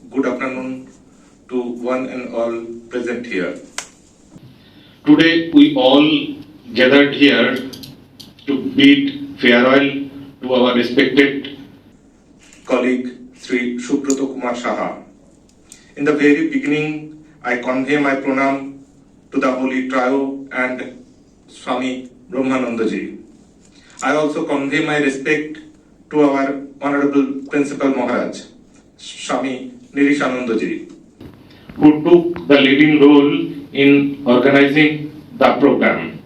good afternoon to one and all present here. Today we all gathered here to bid farewell to our respected colleague Sri Subrata Kumar Saha. In the very beginning, I convey my pranam to the Holy Trio and Swami Brahmanandaji. I also convey my respect to our Honorable Principal Maharaj, Swami Nirishanandaji, who took the leading role in organizing the program.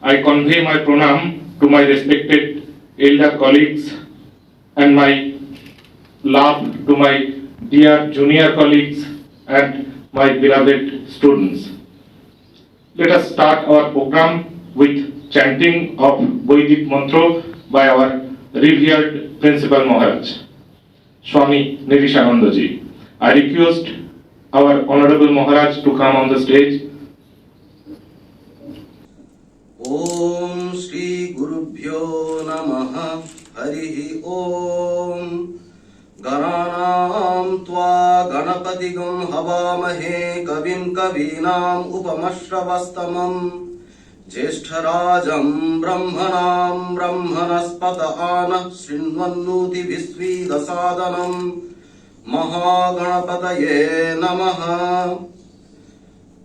I convey my pranam to my respected elder colleagues and my love to my dear junior colleagues and my beloved students. Let us start our program with chanting of Vedic mantra by our revered Principal Maharaj, Swami Nirishanandaji. I request our Honorable Maharaj to come on the stage. Om Shri Gurubhyo Namaha Harihi Om Gananam Tva Ganapatigam Havamahe Kavim Kavinam Upamashravastamam Jeshtarajam Brahmanam Brahmanaspata Ana Srinvannuti Visvidasadanam Mahaganapataye Namaha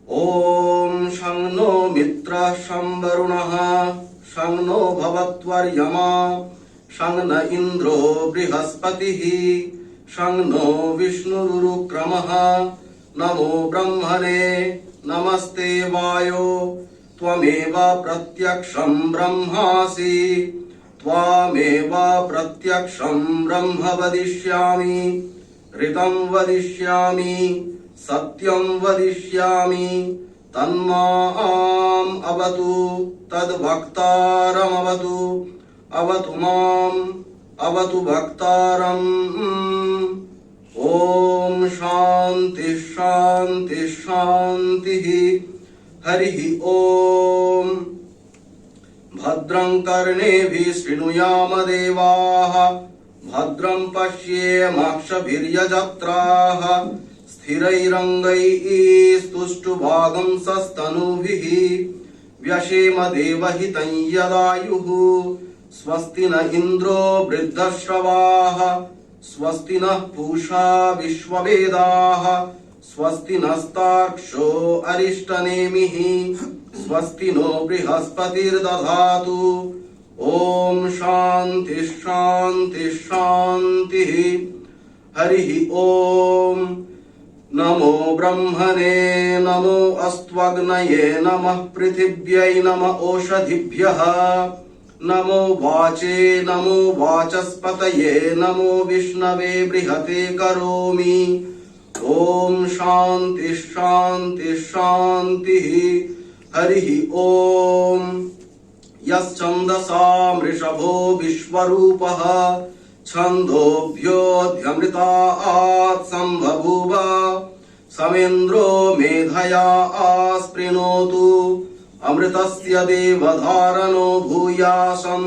Om Shangno Mitra Shambarunaha Shangno Bhavatvaryama Shangna Indro Brihaspatihi Shangno Vishnurukramaha Namo Brahmane Namaste Vayo Tvameva Pratyaksham Brahmasi Tvameva Pratyaksham Brahma Vadishyami Ritam Vadishyami Satyam Vadishyami Tanmaam Avatu Tad Bhaktaram Avatu Avatu Mam Avatu Bhaktaram Om Shanti Shanti Shanti Harihi Om Bhadram Karnebhi Srinuyama Devaha Bhadram Pashye Makshabhirya Jatraha Sthirairangai Stushtu Bhagam Sastanuvihi Vyashema Devahitam Yadayuhu Swastina Indro Vriddhashravaha Swastina Pusha Vishwavedaha Swastina Starksho Arishtanemihi Swastino Brihaskatir Dadhatu Om Shanti Shanti Shanti Harihi Om Namo Brahmane Namo Astvagnaye Namah Prithibhyai Namah Oshadibhyaha Namo Vache Namo Vachaspataye Namo Vishnave Brihate Karomi Om Shanti Shanti Shanti Harihi Om Yaschandasa Mrishabho Vishwarupaha Chandobhyo Dhyamritaat Sambhabhuva Samendro Medhaya Asprinotu Amritasya Devadharano Bhuyasam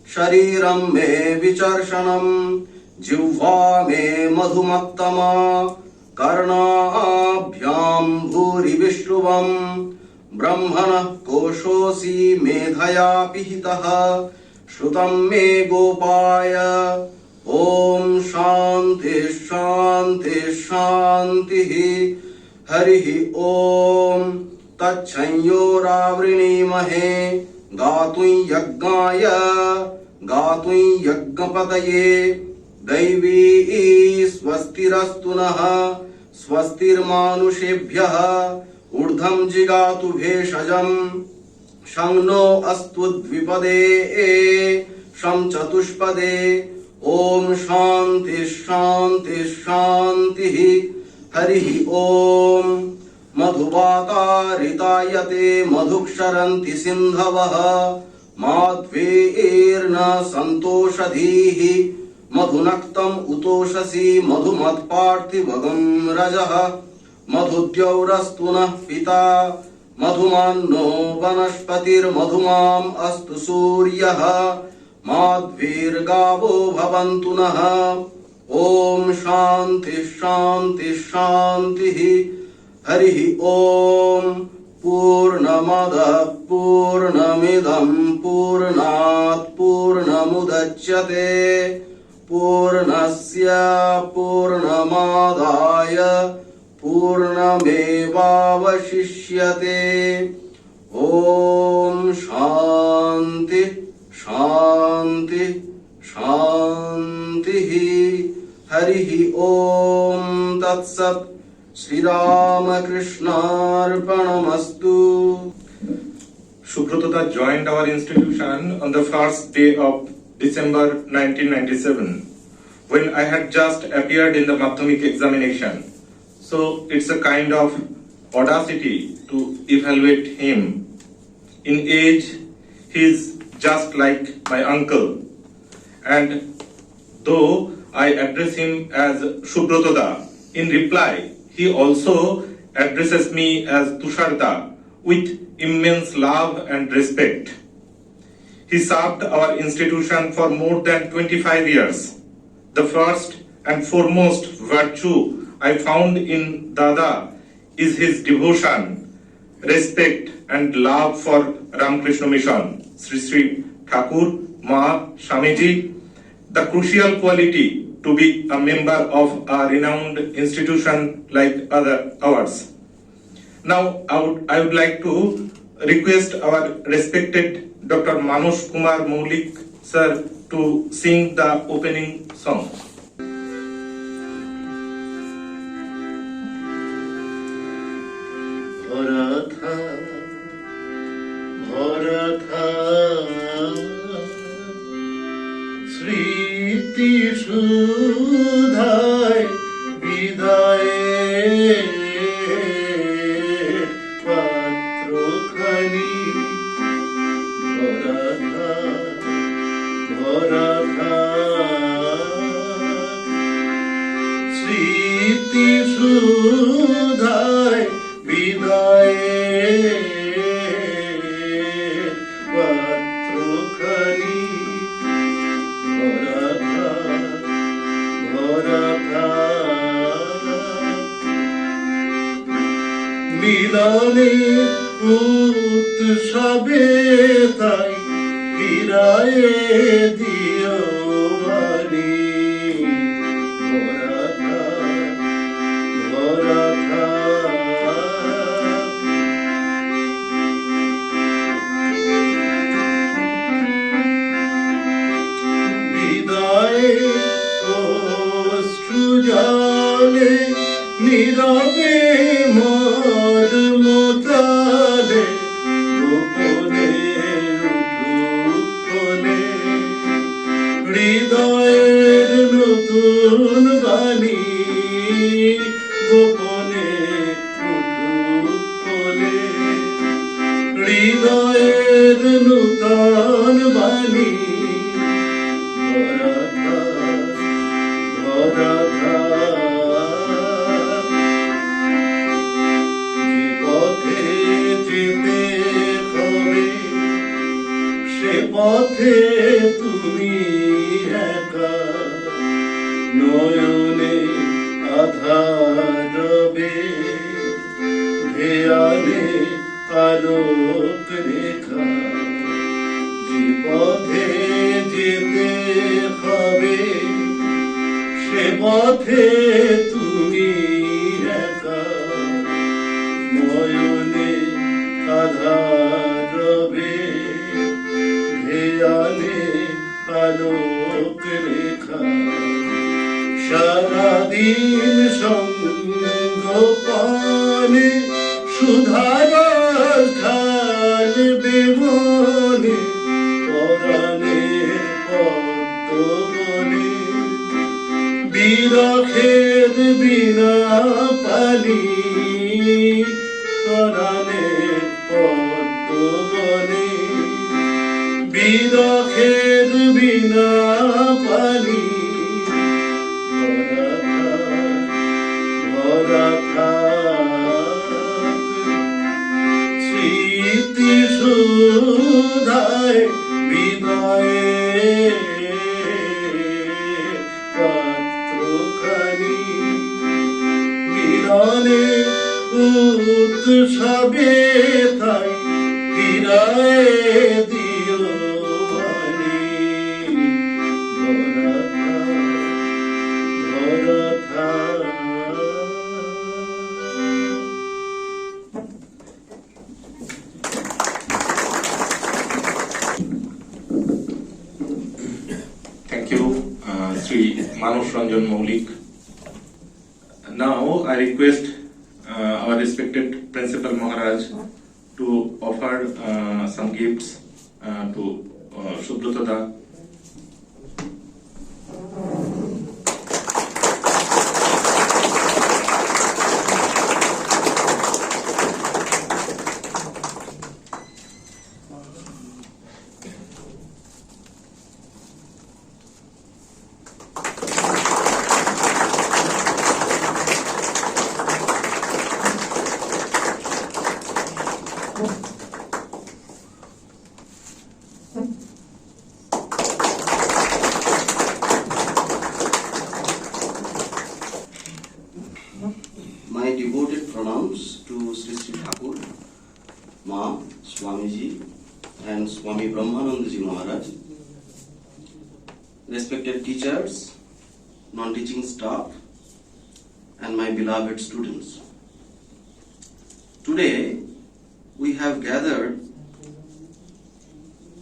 Shariram Me Vicharshanam Jivva Me Madhumattama Karnabhyam Bhuri Vishruvam Brahmana Koshosi Medhaya Pihitaha Shrutam Me Gopaya Om Shanti Shanti Shanti Harihi Om Tachanyo Ravrini Mahe Gatun Yagnaya Gatun Yagnapataye Daivi Swastirastunaha Swastirmanushebhyaha Urdham Jigatu Bheshajam Shangno Astudvipade Sham Chatushpade Om Shanti Shanti Shanti Harihi Om Madhubata Ritayate Madhuksharanti Sindhavaha Madhveirna Santoshadhihi Madhunaktam Utoshasi Madhumatparthivagam Rajaha Madhudyaurastunah Pita Madhumanno Vanashpatir Madhumam Astu Suryaha Madhvirgavo Bhavantunaha Om Shanti शांति शांति। हरि ओम। पूर्णमदः पूर्णमिदं पूर्णात् पूर्णमुदच्यते पूर्णस्य पूर्णमादाय पूर्णमेवावशिष्यते। ओम शांति शांति शांति। हरि ओम तत्सत्। Shri Ram कृष्णार्पणमस्तु। Subrata joined our institution on the first day of December 1997, when I had just appeared in the Madhyamik examination. So it's a kind of audacity to evaluate him. In age, he is just like my uncle. And though I address him as Subrata, in reply, he also addresses me as Tusharda with immense love and respect. He served our institution for more than 25 years. The first and foremost virtue I found in Dada is his devotion, respect and love for Ramakrishna Mission, Sri Sri Thakur, Ma, Swamiji, the crucial quality to be a member of a renowned institution like ours. Now, I would like to request our respected Dr. Manoj Kumar Maulik sir to sing the opening song. Bharatha, Bharatha, Sriti Sudhai Vidaye Patrokhani. Bharatha, Bharatha, Sriti Sudhai Vidaye Patrokhani. Bharatha, Bharatha, মিলনে উৎসবে তাই ফিরায়ে দিও বাণী। ভরাথা, ভরাথা, বিদায়ে অশ্রু জলে নীরবে মর্মতালে গোপনে উঠুকনে হৃদয়ের নতুন বাণী গোপনে উঠুকনে হৃদয়ের নূতন বাণী। ভরাথা, ভরাথা, যে পথে যেতে হবে সে পথে তুমি একা নয়নে আধার রবে ধ্যানে আলোক রেখা। যে পথে যেতে হবে সে পথে তুমি একা নয়নে আধার রবে ধ্যানে আলোক রেখা। সারাদিন সঙ্গপানে সুধার ঢালবে মনে পরাণের পদ্মবনে বিরহের বিনা পানি পরাণের পদ্মবনে বিরহের বিনা পানি। ভরাথা, স্মৃতি সুধায় বিদায়ে পাত্র গানে উৎসবে তাই ফিরায়ে দিও বাণী ভরা থাক Thank you, Sri Manush Ranjan Maulik. Now I request our respected Principal Maharaj to offer some gifts to Subrata Da. My devoted pranams to Sri Sri Thakur, Ma, Swamiji, and Swami Brahmanandaji Maharaj, respected teachers, non-teaching staff, and my beloved students. Today, we have gathered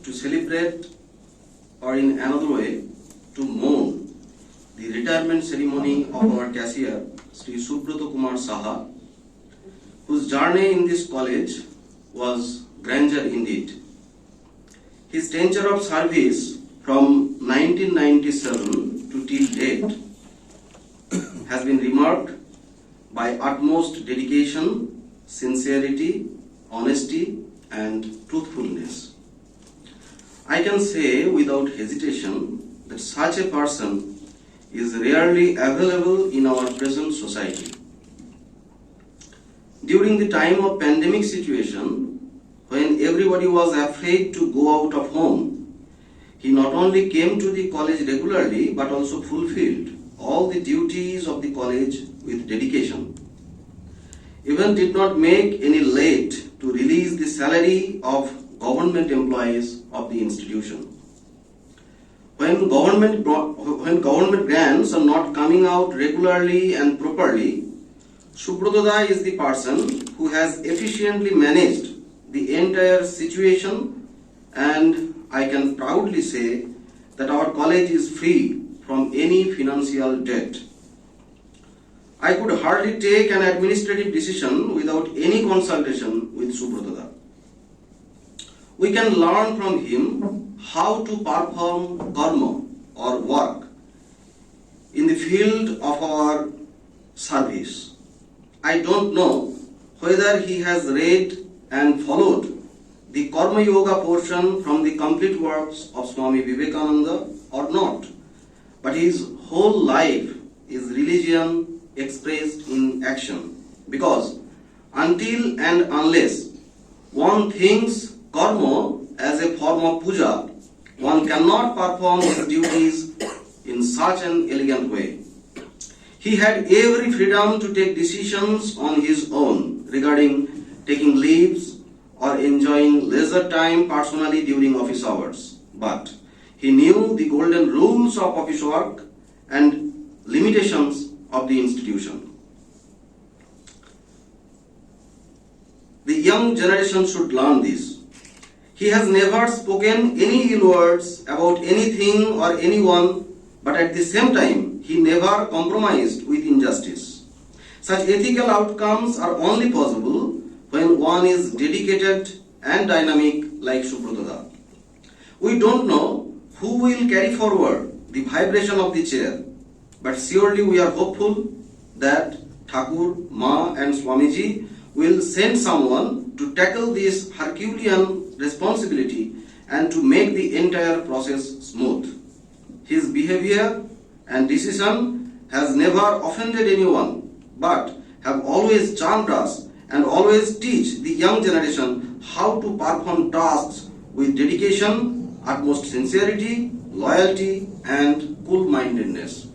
to celebrate, or in another way, to mourn the retirement ceremony of our cashier, Sri Subrata Kumar Saha, whose journey in this college was grandeur indeed. His tenure of service from 1997 to till date has been remarked by utmost dedication, sincerity, honesty, and truthfulness. I can say without hesitation that such a person is rarely available in our present society. During the time of pandemic situation, when everybody was afraid to go out of home, he not only came to the college regularly but also fulfilled all the duties of the college with dedication. Even did not make any late to release the salary of government employees of the institution. When government grants are not coming out regularly and properly, Subrata Da is the person who has efficiently managed the entire situation, and I can proudly say that our college is free from any financial debt. I could hardly take an administrative decision without any consultation with Subrata Da. We can learn from him how to perform karma or work in the field of our service. I don't know whether he has read and followed the Karma Yoga portion from the complete works of Swami Vivekananda or not, but his whole life is religion expressed in action, because until and unless one thinks karma as a form of puja, one cannot perform his duties in such an elegant way. He had every freedom to take decisions on his own regarding taking leaves or enjoying leisure time personally during office hours. But he knew the golden rules of office work and limitations of the institution. The young generation should learn this. He has never spoken any ill words about anything or anyone, but at the same time, he never compromised with injustice. Such ethical outcomes are only possible when one is dedicated and dynamic like Subrata Da. We don't know who will carry forward the vibration of the chair, but surely we are hopeful that Thakur, Ma, and Swamiji will send someone to tackle this Herculean responsibility and to make the entire process smooth. His behavior and decision has never offended anyone, but have always charmed us and always teach the young generation how to perform tasks with dedication, utmost sincerity, loyalty, and cool-mindedness.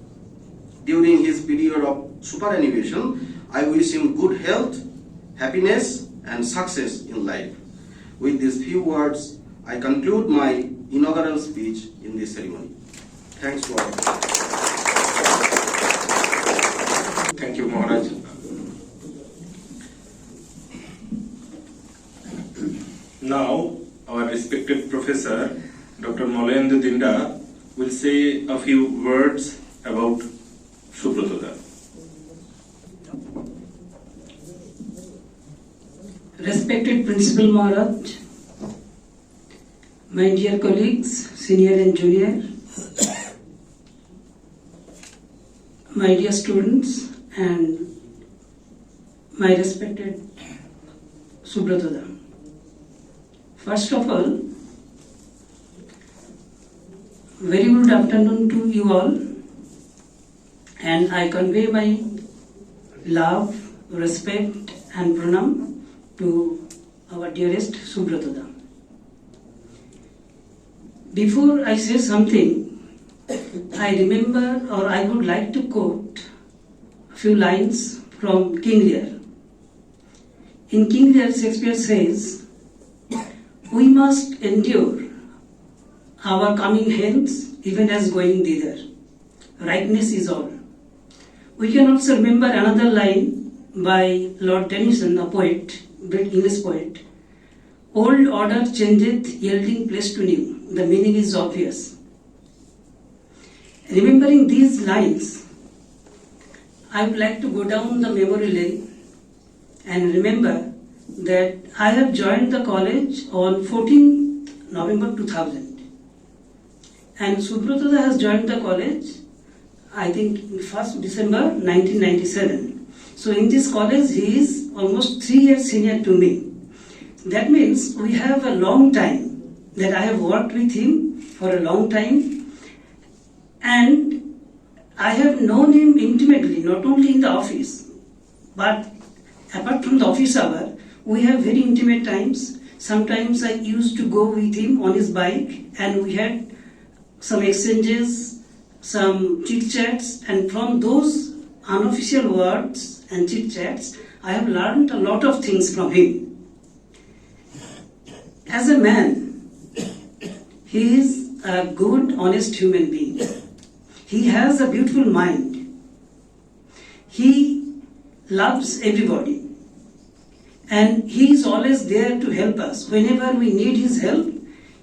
During his period of superannuation, I wish him good health, happiness, and success in life. With these few words, I conclude my inaugural speech in this ceremony. Thanks to all. Thank you, Maharaj. Now, our respected professor, Dr. Malayendra Dinda, will say a few words about Subrata. Respected Principal Maharaj, my dear colleagues, senior and junior, my dear students, and my respected Subrata. First of all, very good afternoon to you all, and I convey my love, respect, and pranam to our dearest Subrata. Before I say something, I remember or I would like to quote a few lines from King Lear. In King Lear, Shakespeare says, "We must endure our coming hence even as going thither. Rightness is all." We can also remember another line by Lord Tennyson, a poet, great English poet. "Old order changeth, yielding place to new." The meaning is obvious. Remembering these lines, I would like to go down the memory lane and remember that I have joined the college on 14th November 2000. And Subrata has joined the college, I think, 1st December 1997. So in this college, he is almost 3 years senior to me. That means we have a long time that I have worked with him for a long time, and I have known him intimately, not only in the office, but apart from the office hour, we have very intimate times. Sometimes I used to go with him on his bike, and we had some exchanges, some chit-chats, and from those unofficial words and chit-chats, I have learned a lot of things from him. As a man, he is a good, honest human being. He has a beautiful mind. He loves everybody. And he is always there to help us. Whenever we need his help,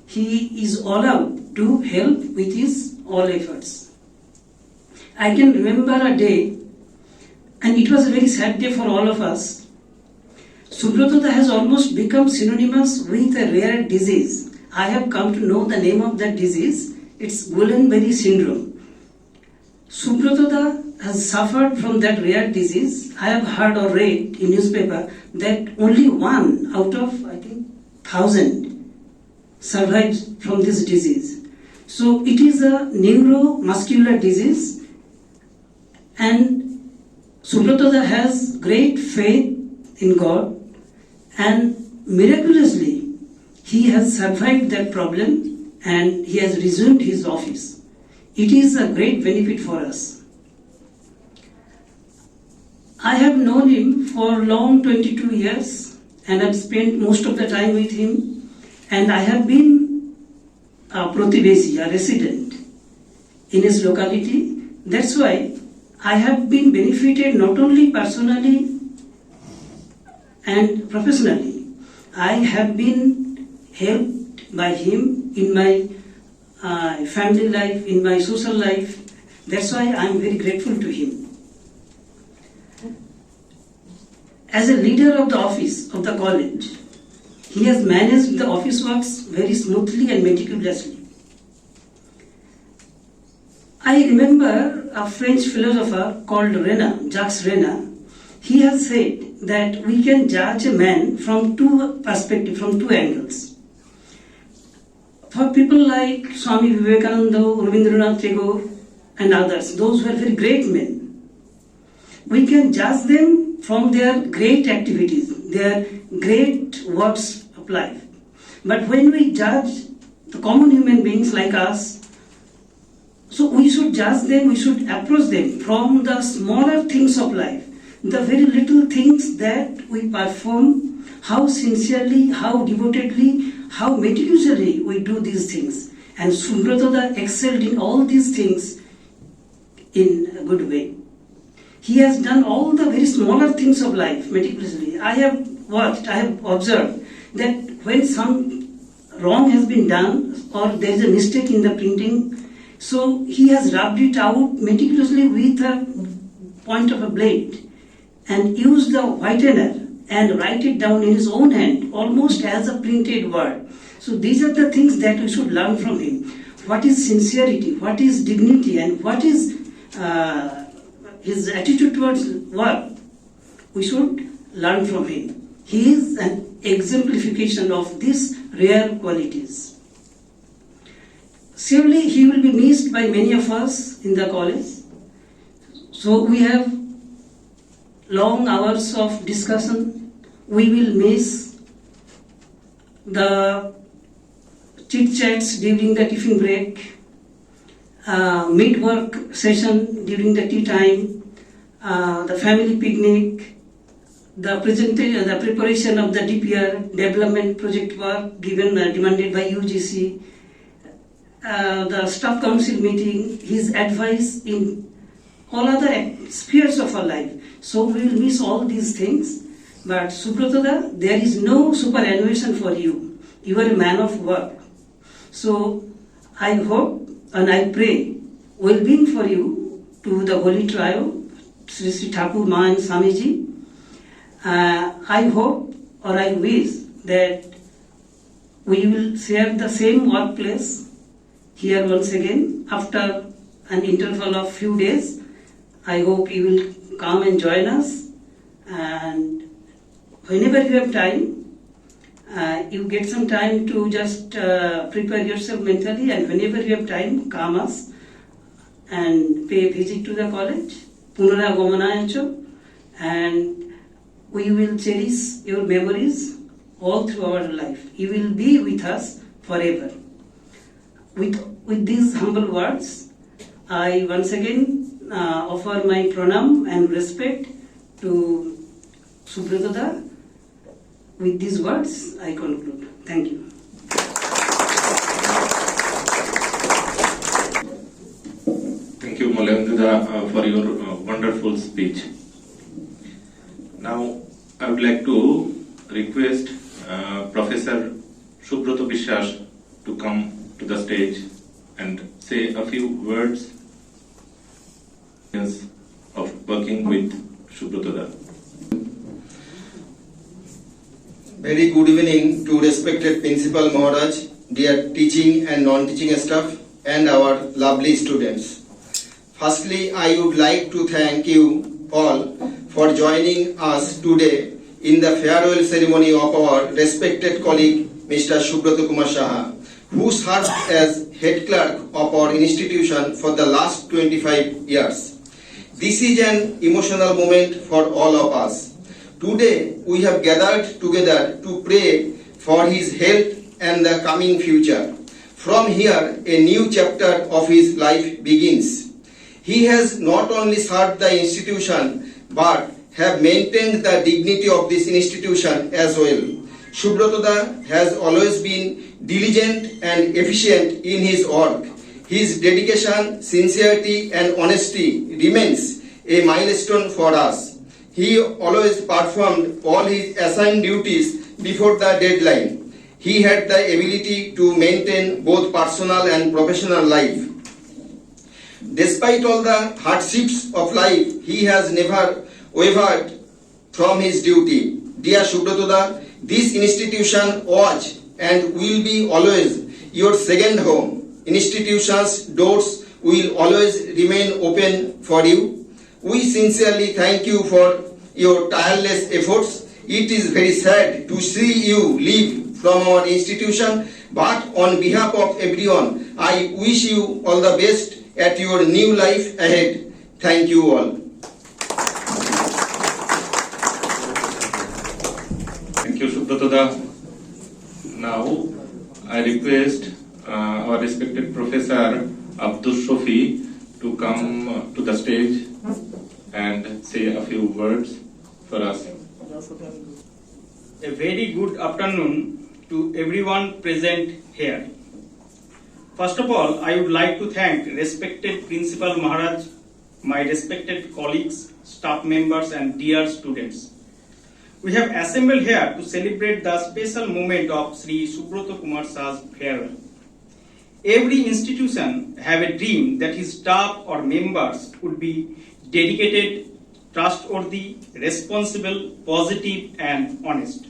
he is all out to help with his all efforts. I can remember a day, and it was a very sad day for all of us. Subrata has almost become synonymous with a rare disease. I have come to know the name of that disease. It's Guillain-Barré syndrome. Subrata has suffered from that rare disease. I have heard or read in newspaper that only 1 out of, I think, 1,000 survives from this disease. So it is a neuromuscular disease, and Subrata has great faith in God, and miraculously he has survived that problem and he has resumed his office. It is a great benefit for us. I have known him for long 22 years and I've spent most of the time with him, and I have been a Pratibesi, a resident in his locality. That's why I have been benefited not only personally and professionally. I have been helped by him in my family life, in my social life. That's why I am very grateful to him. As a leader of the office of the college, he has managed the office works very smoothly and meticulously. I remember a French philosopher called Jacques Rena. He has said that we can judge a man from two perspectives, from two angles. For people like Swami Vivekananda, Rabindranath Tagore, and others, those who are very great men, we can judge them from their great activities, their great works of life. But when we judge the common human beings like us, So we should judge them, we should approach them from the smaller things of life, the very little things that we perform, how sincerely, how devotedly, how meticulously we do these things. And Subrata excelled in all these things in a good way. He has done all the very smaller things of life meticulously. I have watched, I have observed that when some wrong has been done or there is a mistake in the printing, so he has rubbed it out meticulously with a point of a blade and used the whitener and write it down in his own hand almost as a printed word. So these are the things that we should learn from him. What is sincerity, what is dignity, and what is his attitude towards work, we should learn from him. He is an exemplification of these rare qualities. Surely he will be missed by many of us in the college. So we have long hours of discussion. We will miss the chit-chats during the tiffin break, mid-work session during the tea time, the family picnic, the preparation of the DPR, development project work demanded by UGC, the staff council meeting, his advice in all other spheres of our life. So we will miss all these things. But Subrata, there is no superannuation for you. You are a man of work. So I hope and I pray well-being for you to the Holy Trio, Sri Sri Thakur, Ma and Swamiji. I hope or I wish that we will share the same workplace here once again after an interval of few days. I hope you will come and join us, and whenever you have time, you get some time to just prepare yourself mentally, and whenever you have time, come us and pay a visit to the college, Punara Gomanayacho, and we will cherish your memories all through our life. You will be with us forever. With these humble words, I once again offer my pranam and respect to Subrata. With these words, I conclude. Thank you. Thank you, Malayandada, for your wonderful speech. Now, I would like to request Professor Subrata Bishwas to come to the stage and say a few words of working with Subrata. Very good evening to respected Principal Maharaj, dear teaching and non-teaching staff, and our lovely students. Firstly, I would like to thank you all for joining us today in the farewell ceremony of our respected colleague, Mr. Subrata Kumar Saha, who served as head clerk of our institution for the last 25 years. This is an emotional moment for all of us. Today, we have gathered together to pray for his health and the coming future. From here, a new chapter of his life begins. He has not only served the institution, but have maintained the dignity of this institution as well. Subrata has always been diligent and efficient in his work. His dedication, sincerity, and honesty remains a milestone for us. He always performed all his assigned duties before the deadline. He had the ability to maintain both personal and professional life. Despite all the hardships of life, he has never wavered from his duty. Dear Subrata, this institution was and will be always your second home. Institution's doors will always remain open for you. We sincerely thank you for your tireless efforts. It is very sad to see you leave from our institution, but on behalf of everyone, I wish you all the best at your new life ahead. Thank you all. Thank you, Subrata. Now, I request our respected Professor Abdul Shafi to come to the stage and say a few words for us. A very good afternoon to everyone present here. First of all, I would like to thank respected Principal Maharaj, my respected colleagues, staff members and dear students. We have assembled here to celebrate the special moment of Sri Subrata Kumar Saha's farewell. Every institution have a dream that his staff or members would be dedicated, trustworthy, responsible, positive and honest.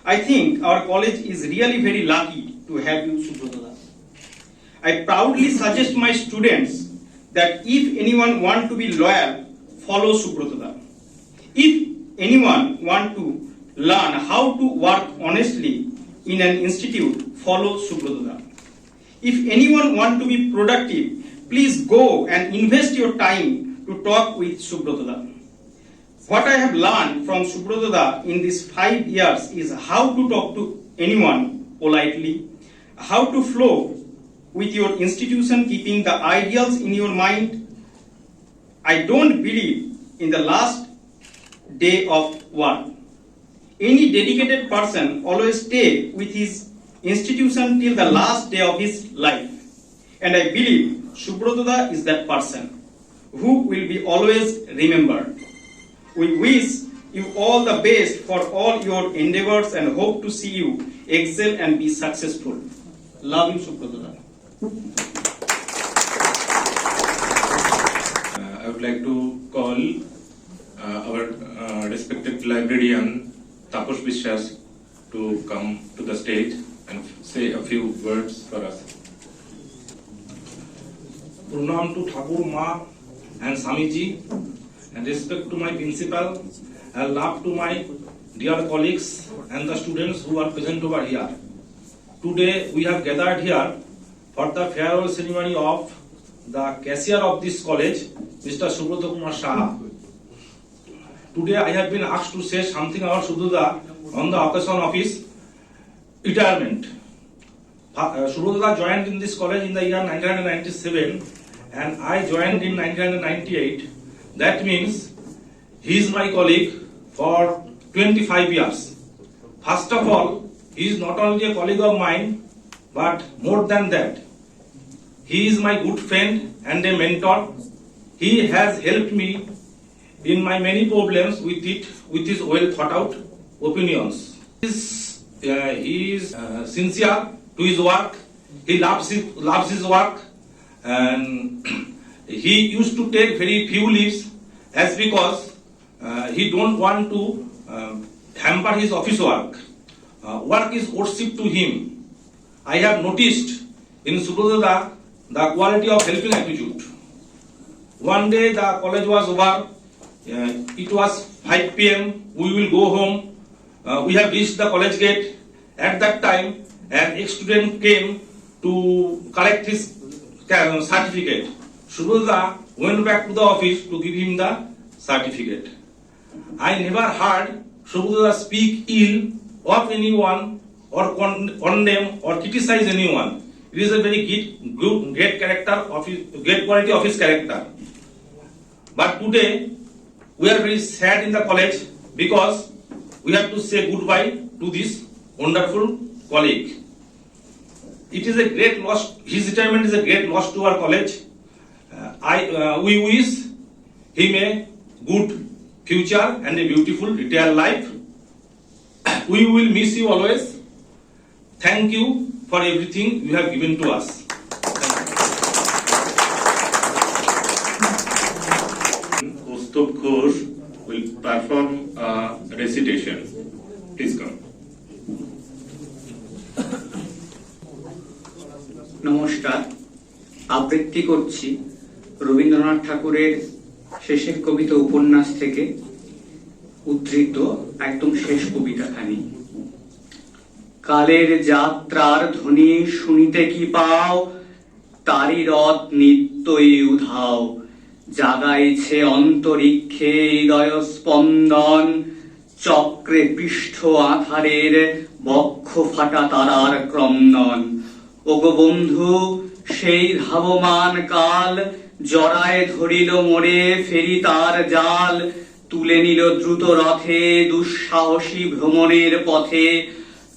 I think our college is really very lucky to have you, Subrata. I proudly suggest my students that if anyone want to be loyal, follow Subrata. If anyone want to learn how to work honestly in an institute, follow Subrata. If anyone want to be productive, please go and invest your time to talk with Subrata. What I have learned from Subrata in these 5 years is how to talk to anyone politely, how to flow with your institution, keeping the ideals in your mind. I don't believe in the last day of work. Any dedicated person always stay with his institution till the last day of his life. And I believe Subrata is that person who will be always remembered. We wish you all the best for all your endeavors and hope to see you excel and be successful. Love you, Subrata. I would like to call our respected librarian Taposh Bishwas to come to the stage and say a few words for us. Pranam to Thakur Ma and Samiji, and respect to my principal, and love to my dear colleagues and the students who are present over here. Today we have gathered here for the farewell ceremony of the cashier of this college, Mr. Subrata Kumar Saha. Today I have been asked to say something about Subrata on the occasion of his retirement. Subrata joined in this college in the year 1997 and I joined in 1998. That means he is my colleague for 25 years. First of all, he is not only a colleague of mine, but more than that, he is my good friend and a mentor. He has helped me in my many problems with his well thought out opinions. He is sincere to his work. He loves his work, and he used to take very few leaves as because he don't want to hamper his office work. Work is worship to him. I have noticed in Subrata the quality of helping attitude. One day the college was over. It was 5 p.m. We will go home. We have reached the college gate. At that time, an ex-student came to collect his certificate. Subrata went back to the office to give him the certificate. I never heard Subrata speak ill of anyone or condemn or criticize anyone. It is a very great character of his, great quality of his character. But today we are very sad in the college because we have to say goodbye to this wonderful colleague. It is a great loss. His retirement is a great loss to our college. We wish him a good future and a beautiful retired life. We will miss you always. Thank you for everything you have given to us. Kaustubh Ghosh will perform a recitation. Please come. নমস্কার, আবৃত্তি করছি রবীন্দ্রনাথ ঠাকুরের শেষের কবিতা উপন্যাস থেকে উদ্ধৃত একদম শেষ কবিতাখানি। কালের যাত্রার ধ্বনি শুনিতে কি পাও, তারি রথ নিত্যই উধাও, জাগাইছে অন্তরিক্ষে হৃদয় স্পন্দন, চক্রে পৃষ্ঠ আধারের বক্ষ ফাটা তারার ক্রন্দন। ওগো বন্ধু, সেই ধাবমান কাল জড়ায় ধরিল মোরে ফেরি তার জাল তুলে নিল দ্রুত রথে দুঃসাহসী ভ্রমণের পথে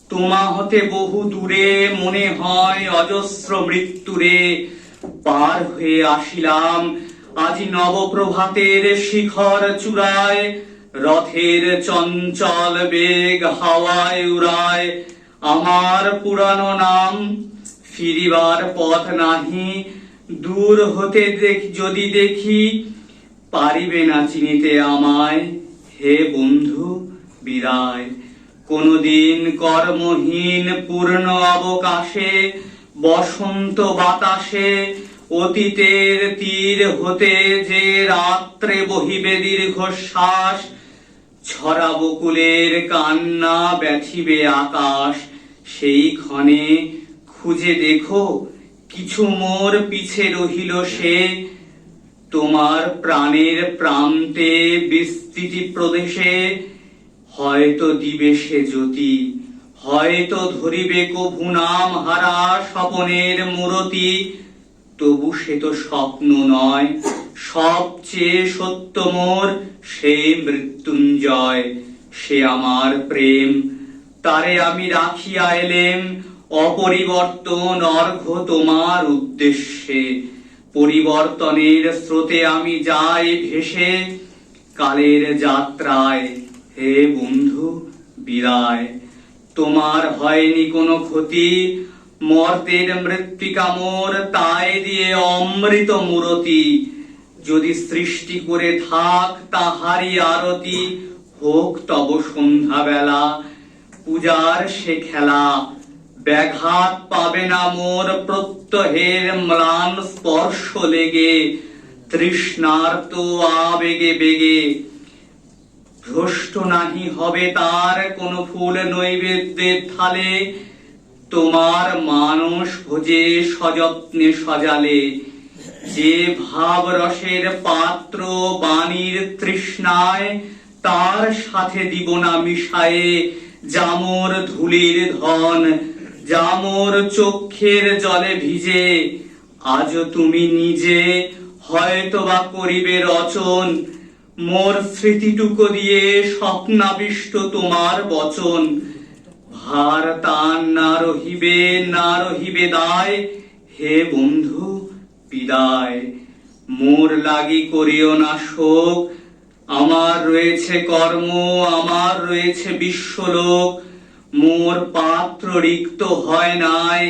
তোমা হতে বহু দূরে মনে হয় অজস্র মৃত্যুরে পার হয়ে আসিলাম আজি নবপ্রভাতের শিখর চূড়ায় রথের চঞ্চল বেগ হাওয়ায় উড়ায় আমার পুরানো নাম ফিরিবার পথ নাহি দূর হতে যদি দেখি পারিবে না চিনিতে আমায় হে বন্ধু বিদায় কোনদিন কর্মহীন পূর্ণ অবকাশে বসন্ত বাতাসে অতীতের তীর হতে যে রাত্রে বহিবে দীর্ঘশ্বাস ছড়া বকুলের কান্না ব্যথিবে আকাশ সেই ক্ষণে খুঁজে দেখো কিছু মোর পিছে রহিল সে তোমার প্রাণের প্রান্তে বিস্তৃতি প্রদেশে হয়তো দিবে সে জ্যোতি হয়তো ধরিবে কভু নাম হারা স্বপনের মূরতি তবু সে তো স্বপ্ন নয় সবচেয়ে সত্য মোর সেই মৃত্যুঞ্জয় সে আমার প্রেম তারে আমি রাখিয়া এলেম অপরিবর্তন অর্ঘ্য তোমার উদ্দেশ্যে পরিবর্তনের স্রোতে আমি যাই ভেসে কালের যাত্রায় হে বন্ধু বিদায় তোমার হয়নি কোনো ক্ষতি মর্তের মৃত্তিকা মোর তাই দিয়ে অমৃত মূরতি যদি সৃষ্টি করে থাক তাহারি আরতি হোক তব সন্ধ্যা বেলা পূজার সে খেলা ব্যাঘাত পাবে না মোর প্রত্যহের ম্লান স্পর্শ লেগে তৃষ্ণার্ত আবেগে বেগে ভ্রষ্ট নাহি হবে তার কোন ফুল নৈবেদ্যের থালে তোমার মানস ভোজে সযত্নে সজালে যে ভাব রসের পাত্র বাণীর তৃষ্ণায় তার সাথে দিব না মিশায়ে জামর ধুলির ধন জামর চক্ষের জলে ভিজে আজ তুমি নিজে হয়তো বা করিবে রচন মোর স্মৃতিটুকু দিয়ে স্বপ্নাবিষ্ট তোমার বচন ভার তান না রহিবে দায় হে বন্ধু বিদায় মোর লাগি করিও না শোক আমার রয়েছে কর্ম আমার রয়েছে বিশ্বলোক মোর পাত্র রিক্ত হয় নাই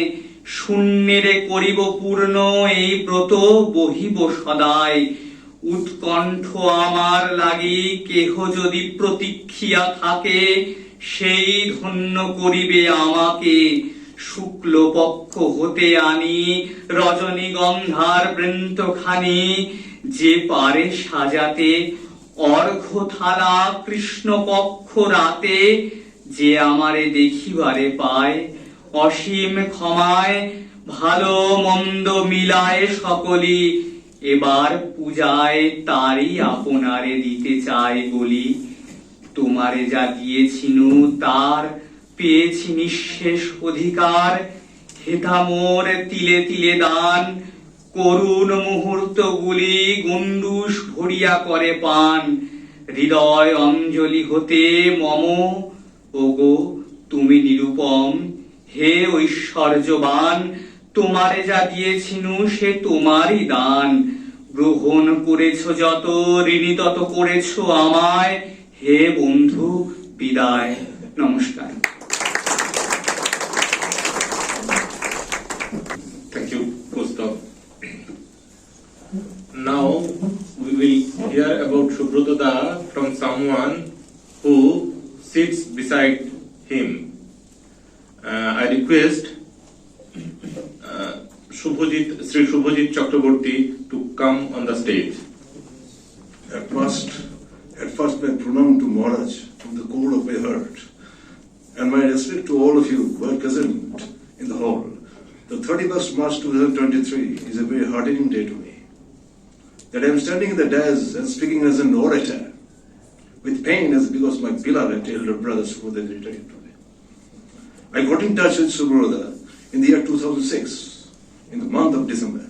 শূন্যেরে করিব পূর্ণ এই ব্রত বহিব সদাই উৎকণ্ঠ আমার লাগি কেহ যদি প্রতীক্ষিয়া থাকে সেই ধন্য করিবে আমাকে শুক্ল পক্ষ হতে আনি রজনীগন্ধার বৃন্তখানি যে পারে সাজাতে অর্ঘ্য থালা কৃষ্ণ পক্ষ রাতে যে আমারে দেখিবারে পায় অসীম ক্ষমায় ভালো মন্দ মিলায় সকলি এবার পূজায় তারই আপনারে দিতে চাই বলি তোমারে যা দিয়েছিনু তার পেয়েছি নিঃশেষ অধিকার হেথা মোর তিলে তিলে দান করুণ মুহূর্তগুলি গুন্ডুস ভরিয়া করে পান হৃদয় অঞ্জলি হতে মম ওগো তুমি নিরুপম হে ঐশ্বর্যবান তোমারে যা দিয়েছিনু সে তোমারই দান গ্রহণ করেছ যত ঋণী তত করেছ আমায় হে বন্ধু বিদায় নমস্কার Thank you, Gustav. Now we will hear about Subrata from someone who sits beside him. I request Sri Shubhajit Chakraborty to come on the stage. At first my pranam to Maharaj from the core of my heart, and my respect to all of you who are present in the hall. The 31st March 2023 is a very heartening day to me. That I am standing in the dais and speaking as an orator with pain as because my beloved elder brother Subrata retired today. I got in touch with Subrata in the year 2006 in the month of December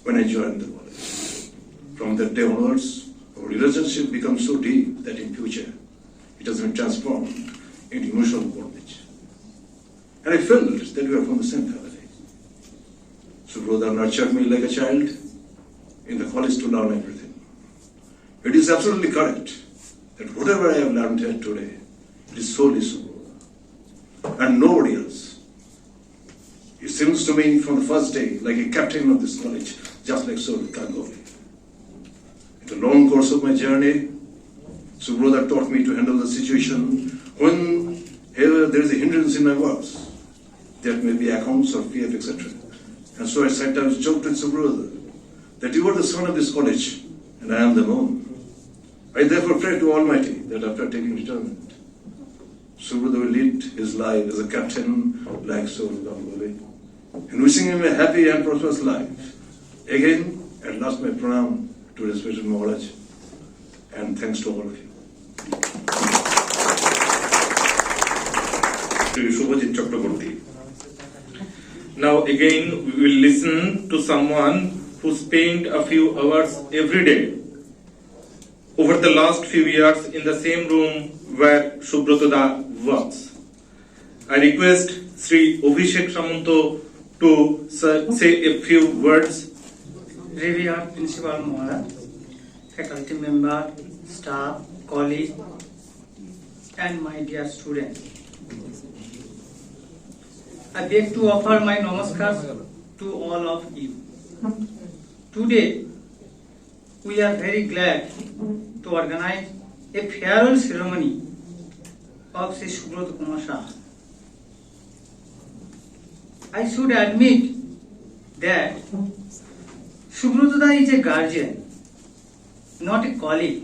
when I joined the college. From that day onwards, our relationship becomes so deep that in future it has been transformed into emotional bondage. And I felt that we are from the same family. Subrata nurtured me like a child in the college to learn everything. It is absolutely correct that whatever I have learned here today, it is solely Subrata and nobody else. It seems to me from the first day like a captain of this college, just like Subrata Ganguly. In the long course of my journey, Subrata taught me to handle the situation when here there is a hindrance in my works. There may be accounts or PF, etc. And so I sometimes joked with Subrata that you are the son of this college and I am the moon. I therefore pray to Almighty that after taking retirement, Subrata will lead his life as a captain like Subrata Ganguly, and wishing him a happy and prosperous life. Again, at last my pranam to respected Maharaj, and thanks to all of you. Shubhajit Chakraborty. Now again we will listen to someone who spent a few hours every day over the last few years in the same room where Subrata works. I request Sri Abhishek Samanto to say a few words. Revered Principal Maharaj, faculty member, staff, colleagues, and my dear students. I beg to offer my namaskar to all of you. Today, we are very glad to organize a farewell ceremony of Sri Subrata Kumar Saha. I should admit that Subrata is a guardian, not a colleague.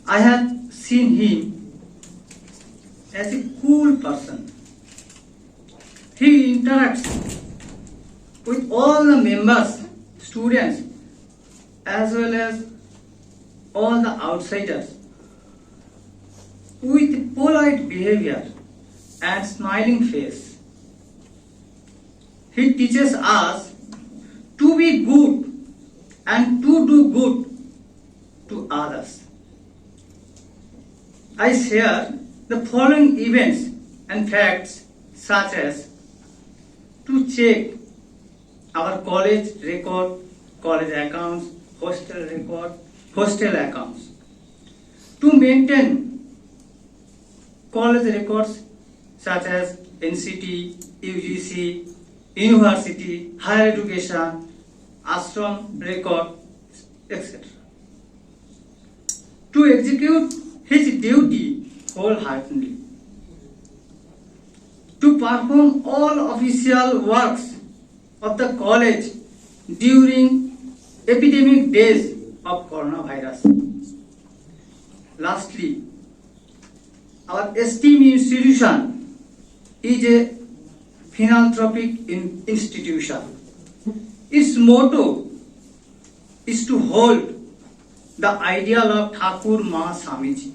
I have seen him as a cool person. He interacts with all the members, students, as well as all the outsiders with polite behavior and smiling face. He teaches us to be good and to do good to others. I share the following events and facts such as to check our college record, college accounts, hostel record, hostel accounts, to maintain college records such as NCT, UGC, university, higher education, ashram record, etc. To execute his duty wholeheartedly. To perform all official works of the college during epidemic days of coronavirus. Lastly, our esteemed institution is a philanthropic institution. Its motto is to hold the ideal of Thakur Ma Swamiji.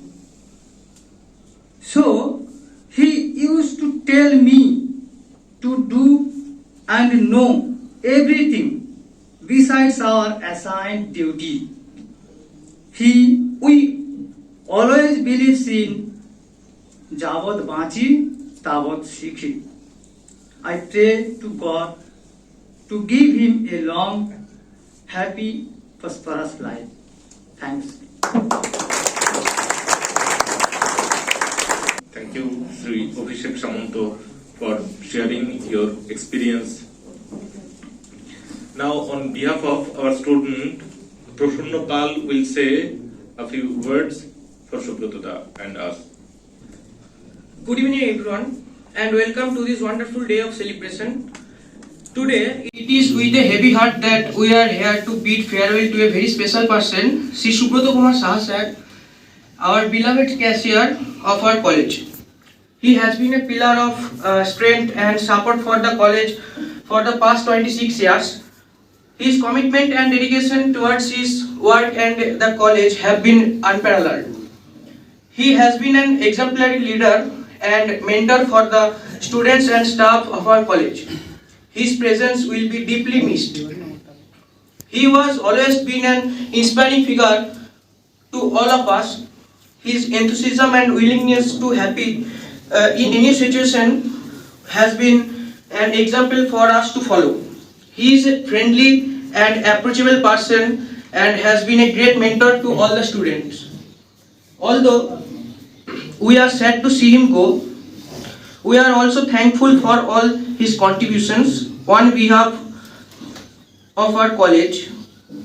So, he used to tell me to do and know everything besides our assigned duty. We always believes in Javad Bachi, Tavad Shikhi. I pray to God to give him a long, happy, prosperous life. Thanks. Thank you, Sri Abhishek Samanto, for sharing your experience. Now, on behalf of our student, Prasunna Pal will say a few words for Subrata and us. Good evening, everyone, and welcome to this wonderful day of celebration. Today, it is with a heavy heart that we are here to bid farewell to a very special person, Sri Subrata Kumar Saha sir, our beloved cashier of our college. He has been a pillar of strength and support for the college for the past 26 years. His commitment and dedication towards his work and the college have been unparalleled. He has been an exemplary leader and mentor for the students and staff of our college. his presence will be deeply missed. He was always been an inspiring figure to all of us. His enthusiasm and willingness to happy in any situation has been an example for us to follow. He is a friendly and approachable person and has been a great mentor to all the students. Although we are sad to see him go, we are also thankful for all his contributions. On behalf of our college,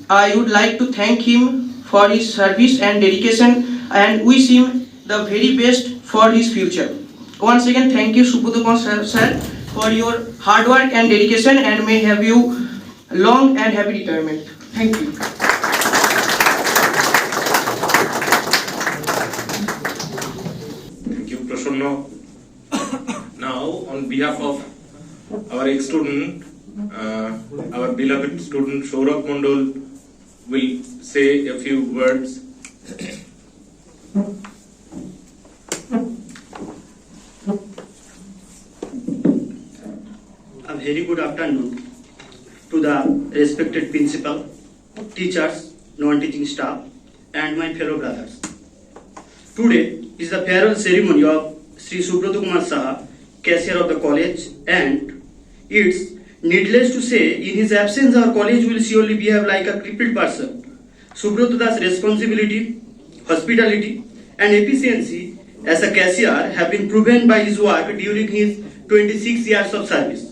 I would like to thank him for his service and dedication and wish him the very best for his future. Once again, thank you Subrata Kumar sir for your hard work and dedication, and may have you long and happy retirement. Thank you. Thank you, Prasanna. Now, on behalf of our ex-student, our beloved student Saurabh Mondal will say a few words. A very good afternoon to the respected principal, teachers, non-teaching staff, and my fellow brothers. Today is the farewell ceremony of Sri Subrata Kumar Saha, cashier of the college, and it's needless to say, in his absence, our college will surely behave like a crippled person. Subrata's responsibility, hospitality, and efficiency as a cashier have been proven by his work during his 26 years of service.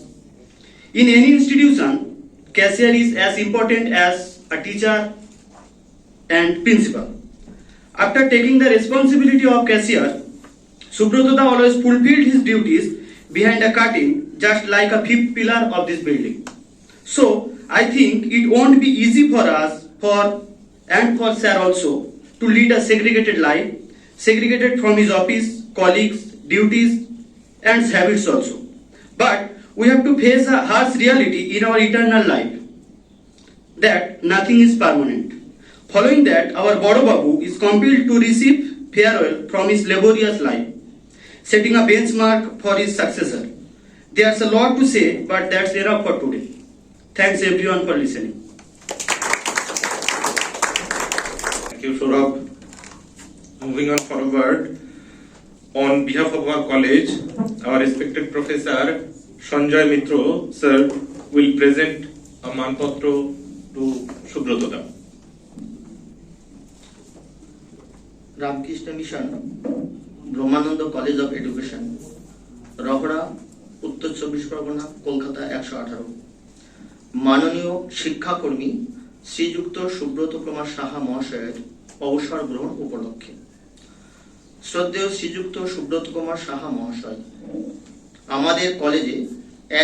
In any institution, cashier is as important as a teacher and principal. After taking the responsibility of cashier, Subrata always fulfilled his duties behind a curtain, just like a fifth pillar of this building. So, I think it won't be easy for us, for sir also, to lead a segregated life, segregated from his office, colleagues, duties, and habits also. But we have to face a harsh reality in our eternal life, that nothing is permanent. Following that, our Bado Babu is compelled to receive farewell from his laborious life, setting a benchmark for his successor. There's a lot to say, but that's enough for today. Thanks everyone for listening. Thank you, Saurabh. Moving on forward, on behalf of our college, our respected Professor Sanjay Mitro, sir, will present a manpatro to Subrata. Ramakrishna mission Brahmananda college of education, Rahara, উত্তর 24 পরগনা, কলকাতা 118। মাননীয় শিক্ষাকর্মী শ্রীযুক্ত সুব্রত কুমার সাহা মহাশয়ের অবসর গ্রহণ উপলক্ষে, শ্রদ্ধেয় শ্রীযুক্ত সুব্রত কুমার সাহা মহাশয়, আমাদের কলেজে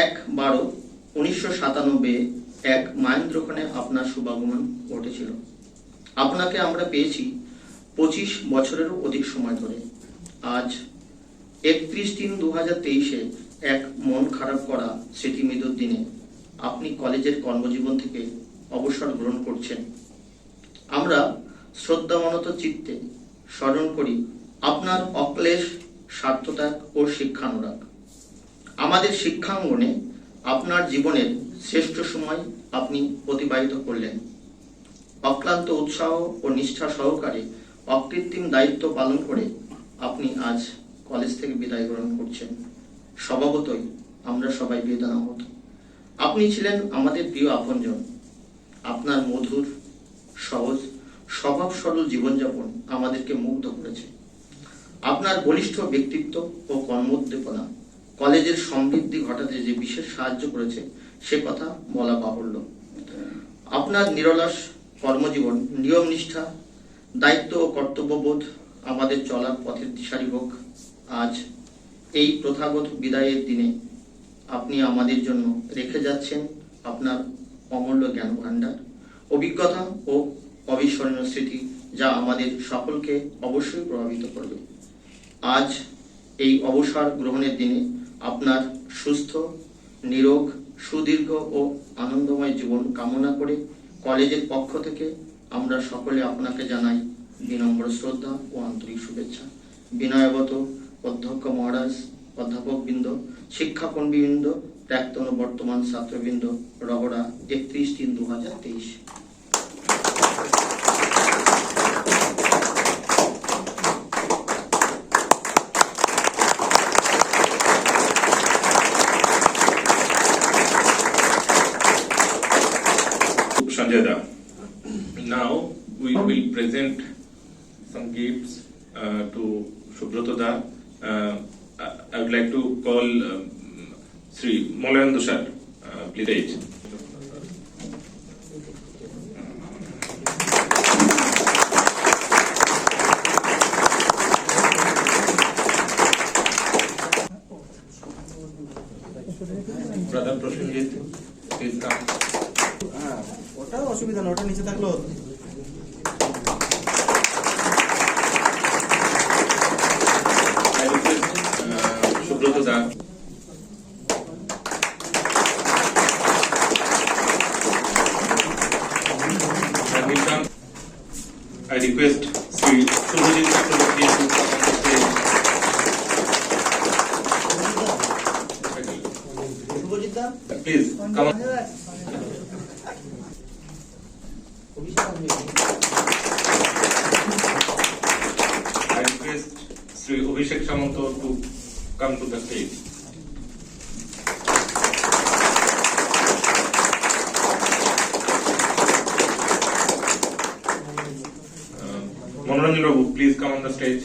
1/12/1997 এক মাহেন্দ্রক্ষণে আপনার শুভাগমন ঘটেছিল। আপনাকে আমরা পেয়েছি 25 বছরেরও অধিক সময় ধরে। আজ 31/3/2023 এক মন খারাপ করা স্মৃতিমৃদুর দিনে আপনি কলেজের কর্মজীবন থেকে অবসর গ্রহণ করছেন। আমরা শ্রদ্ধামনত চিত্তে স্মরণ করি আপনার অক্লেশ স্বার্থত্যাগ ও শিক্ষানুরাগ। আমাদের শিক্ষাঙ্গনে আপনার জীবনের শ্রেষ্ঠ সময় আপনি অতিবাহিত করলেন। অক্লান্ত উৎসাহ ও নিষ্ঠা সহকারে অকৃত্রিম দায়িত্ব পালন করে আপনি আজ কলেজ থেকে বিদায় গ্রহণ করছেন। স্বভাবতই আমরা সবাই বেদনাহত। আপনি ছিলেন আমাদের প্রিয় আপনজন। আপনার মধুর, সহজ, স্বভাব সরল জীবনযাপন আমাদেরকে মুগ্ধ করেছে। আপনার বলিষ্ঠ ব্যক্তিত্ব ও কর্মোদ্দীপনা কলেজের সমৃদ্ধি ঘটাতে যে বিশেষ সাহায্য করেছে সে কথা বলা বাহুল্য। আপনার নিরলস কর্মজীবন, নিয়ম নিষ্ঠা, দায়িত্ব ও কর্তব্যবোধ আমাদের চলার পথের দিশারি হোক। আজ এই প্রথাগত বিদায়ের দিনে আপনি আমাদের জন্য রেখে যাচ্ছেন আপনার অমূল্য জ্ঞান ভাণ্ডার, অভিজ্ঞতা ও অবিস্মরণীয় স্মৃতি, যা আমাদের সকলকে অবশ্যই প্রভাবিত করবে। আজ এই অবসর গ্রহণের দিনে আপনার সুস্থ, নিরোগ, সুদীর্ঘ ও আনন্দময় জীবন কামনা করে কলেজের পক্ষ থেকে আমরা সকলে আপনাকে জানাই বিনম্র শ্রদ্ধা ও আন্তরিক শুভেচ্ছা। বিনয়বত অধ্যক্ষ মহারাজ, অধ্যাপকবৃন্দ, শিক্ষাকর্মীবৃন্দ প্রাক্তন ও বর্তমান ছাত্রবৃন্দ, রগড়া 31/3/2023। Sanjay. Now we will present some gifts to Subrata. I would like to call Sri Molayanda sir, please. Brother Prosenjit, please come. ওটা অসুবিধা না, ওটা নিচে থাকলো। Subrata. I request Sri Subhajit Chakraborty to come on the stage. Subhajit the, Please come on. I request Sri Abhishek Samanto to come to the stage. Manoranjan Babu, please come on the stage.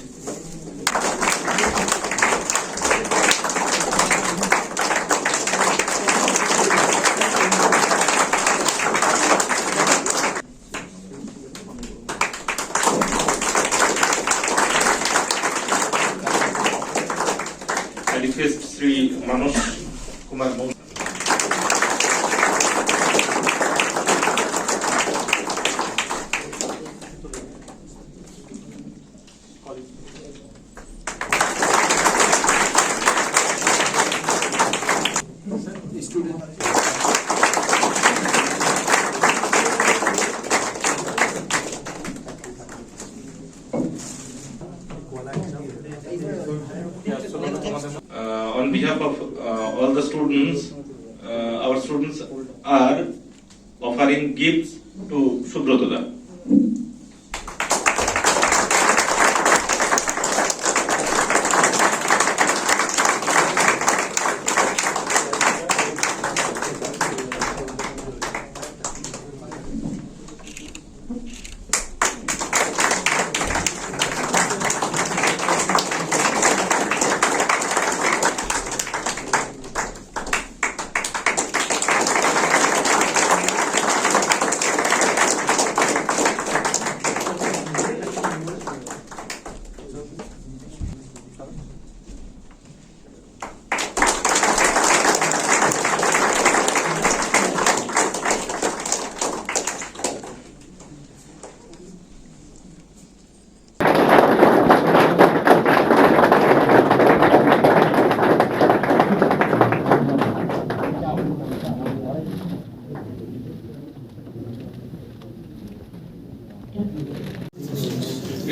I request Sri Manoj Kumar Saha. On behalf of all the students, our students are offering gifts to Subrata.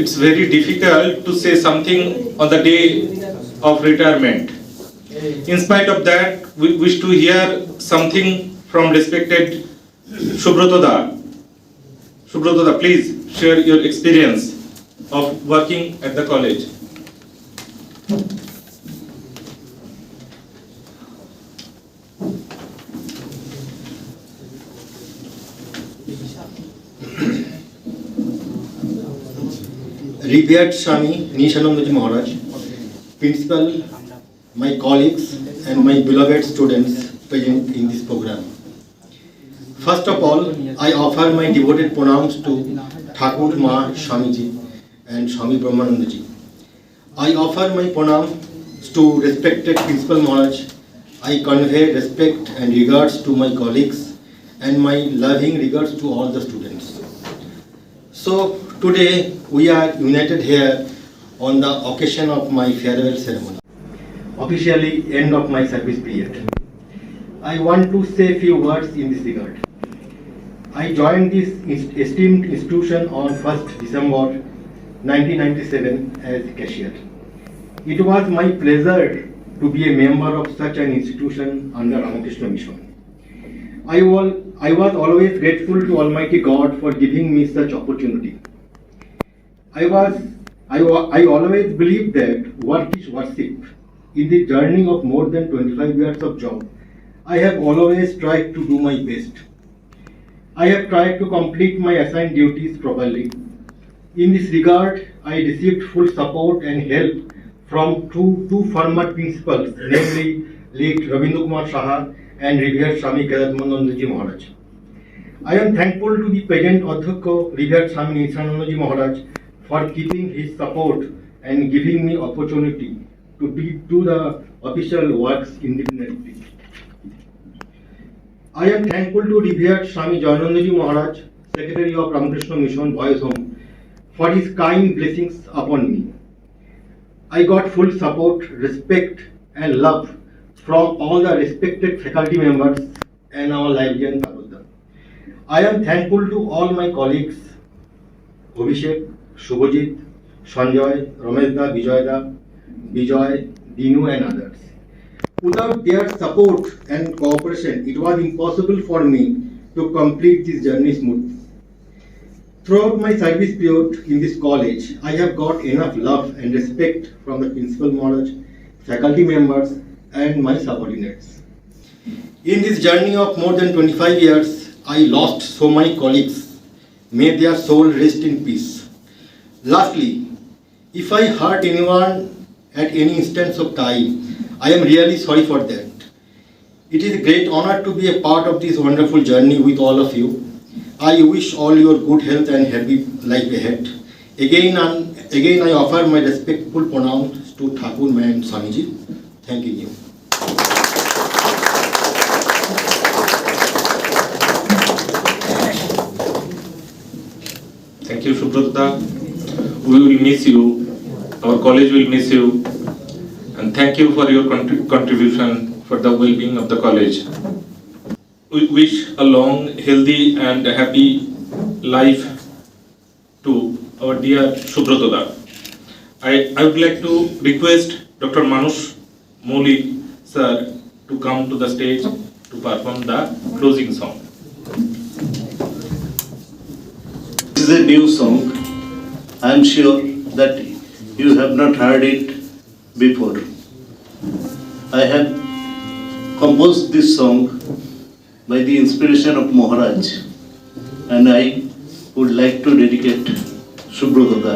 It's very difficult to say something on the day of retirement. In spite of that, we wish to hear something from respected Subrata. Subrata, please share your experience of working at the college. Revered Swami Nishanandaji Maharaj, Principal, my colleagues and my beloved students present in this program. First of all, I offer my devoted pranams to Thakur Ma Swamiji and Swami Brahmanandaji. I offer my pranam to respected Principal Maharaj. I convey respect and regards to my colleagues and my loving regards to all the students. So today we are united here on the occasion of my farewell ceremony, officially end of my service period. I want to say a few words in this regard. I joined this esteemed institution on 1st December 1997 as cashier. It was my pleasure to be a member of such an institution under Ramakrishna Mission. I was always grateful to Almighty God for giving me such opportunity. I always believed that work is worship. In the journey of more than 25 years of job, I have always tried to do my best. I have tried to complete my assigned duties properly. In this regard, I received full support and help from two former principals, namely late Subrata Kumar Saha and revered Swami Kedaranandaji Maharaj. I am thankful to the present Adhyakya, revered Swami Nishanandaji Maharaj, for keeping his support and giving me opportunity to do the official works independently. I am thankful to revered Swami Jayanandaji Maharaj, Secretary of Ramakrishna Mission, Boys Home, for his kind blessings upon me. I got full support, respect and love from all the respected faculty members and our librarian Tabudha. I am thankful to all my colleagues, Abhishek, Shubhajit, Sanjay, Rameshda, Vijay, Dinu and others. Without their support and cooperation, it was impossible for me to complete this journey smoothly. Throughout my service period in this college, I have got enough love and respect from the Principal Maharaj, faculty members and my subordinates. In this journey of more than 25 years, I lost so many colleagues. May their soul rest in peace. Lastly, if I hurt anyone at any instance of time, I am really sorry for that. It is a great honor to be a part of this wonderful journey with all of you. I wish all your good health and happy life ahead. Again I offer my respectful pronouns to Thakur and Swamiji. Thank you. Thank you, Subrata. We will miss you. Our college will miss you. And thank you for your contribution for the well-being of the college. We wish a long, healthy and happy life to our dear Subrata. I would like to request Dr. Manush Moli sir to come to the stage to perform the closing song. This is a new song. I am sure that you have not heard it before. I have composed this song by the inspiration of Maharaj, and I would like to dedicate Subrata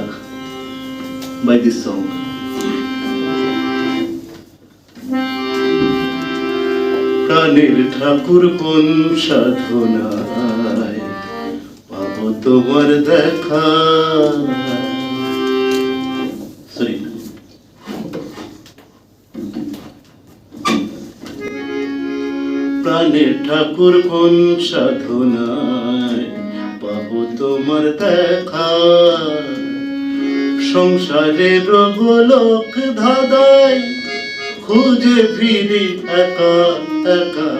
by this song. প্রাণের ঠাকুর কোন সাধনায় পাবো তোমার দেখা প্রাণের ঠাকুর কোন সাধনায় পাবো তোমার দেখা সংসারের গোলক ধাঁধায় খুঁজে ফিরি একা একা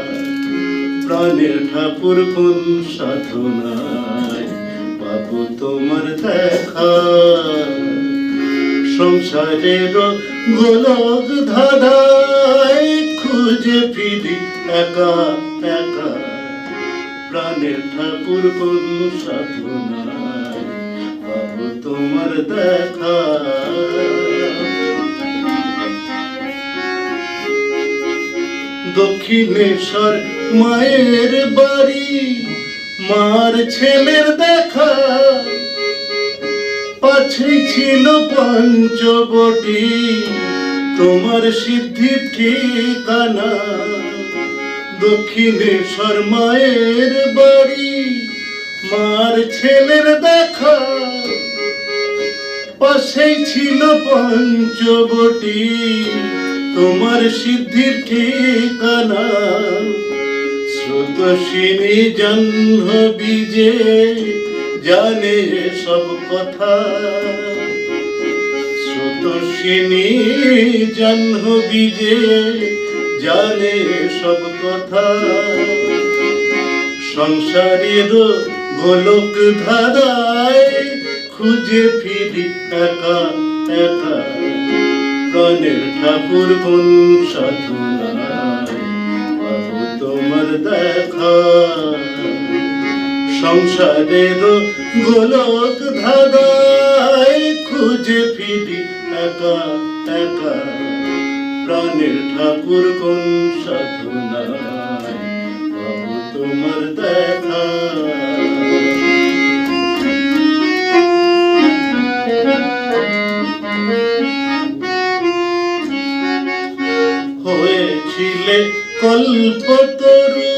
প্রাণের ঠাকুর কোন সাধনায় পাবো তোমার দেখা সংসারের গোলক ধাঁধায় খুঁজে ফিরি একা একা প্রাণের ঠাকুর কোন সাধনায় পাবো তোমার দেখা দক্ষিণেশ্বর মায়ের বাড়ি মার ছেলের দেখা পাছেই ছিল পঞ্চবটি তোমার সিদ্ধির ঠিকানা দক্ষিণেশ্বর মায়ের বাড়ি মার ছেলের দেখা পাশেই ছিল পঞ্চবটি তোমার সিদ্ধির ঠিকানা স্রোতস্বিনী জাহ্নবী যে জানে সব কথা স্রোতস্বিনী জাহ্নবী যে জানে সব কথা সংসারের গোলক ধাঁধায় খুঁজে ফিরি একা একা প্রাণের ঠাকুর কোন সাধনায় পাবো তোমার দেখা। সংসারের গোলক ধাঁধায় খুঁজে ফিরি একা একা, প্রাণের ঠাকুর কোন সাধনায় পাবো তোমার দেখা। হয়েছিলে কল্পতরু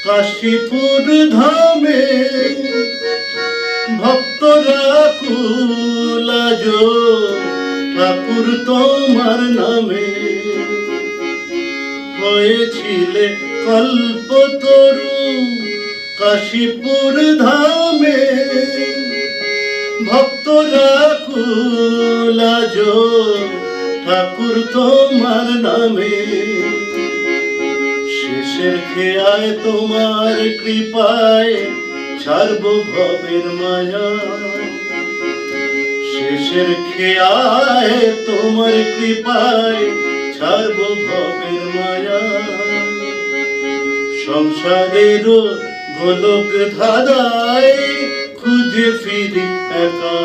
কাশীপুর ধামে, ভক্তরা কুলাজ ঠাকুর তোমার নামে। হয়েছিলে কল্পতরু কাশীপুর ধামে, ভক্তরা কুলাজ ঠাকুর তোমার নামে। শেষের খেয়ায় তোমার কৃপায় ছাড়ব ভবের মায়া, শেষের খেয়ায় তোমার কৃপায় ছাড়ব ভবের মায়া। সংসারের গোলক ধাঁধায় খুঁজে ফিরি একা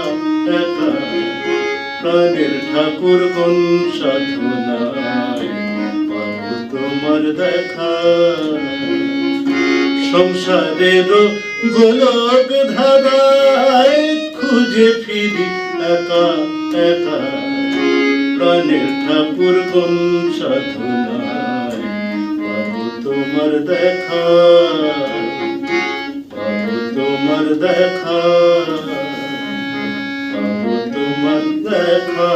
একা, প্রাণের ঠাকুর কোন সাধনায় পাবো তোমার দেখা। সংসারের গোলক ধাঁধায় খুঁজে ফিরি একা একা, প্রাণের ঠাকুর কোন সাধনায় পাবো তোমার দেখা। পাবো তোমার দেখা, পাবো তোমার দেখা।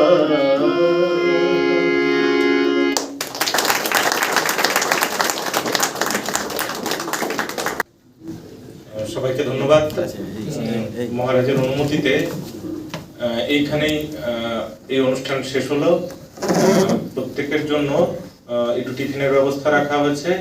সবাইকে ধন্যবাদ। মহারাজের অনুমতিতে এইখানেই এই অনুষ্ঠান শেষ হলো। প্রত্যেকের জন্য একটু টিফিনের ব্যবস্থা রাখা হয়েছে।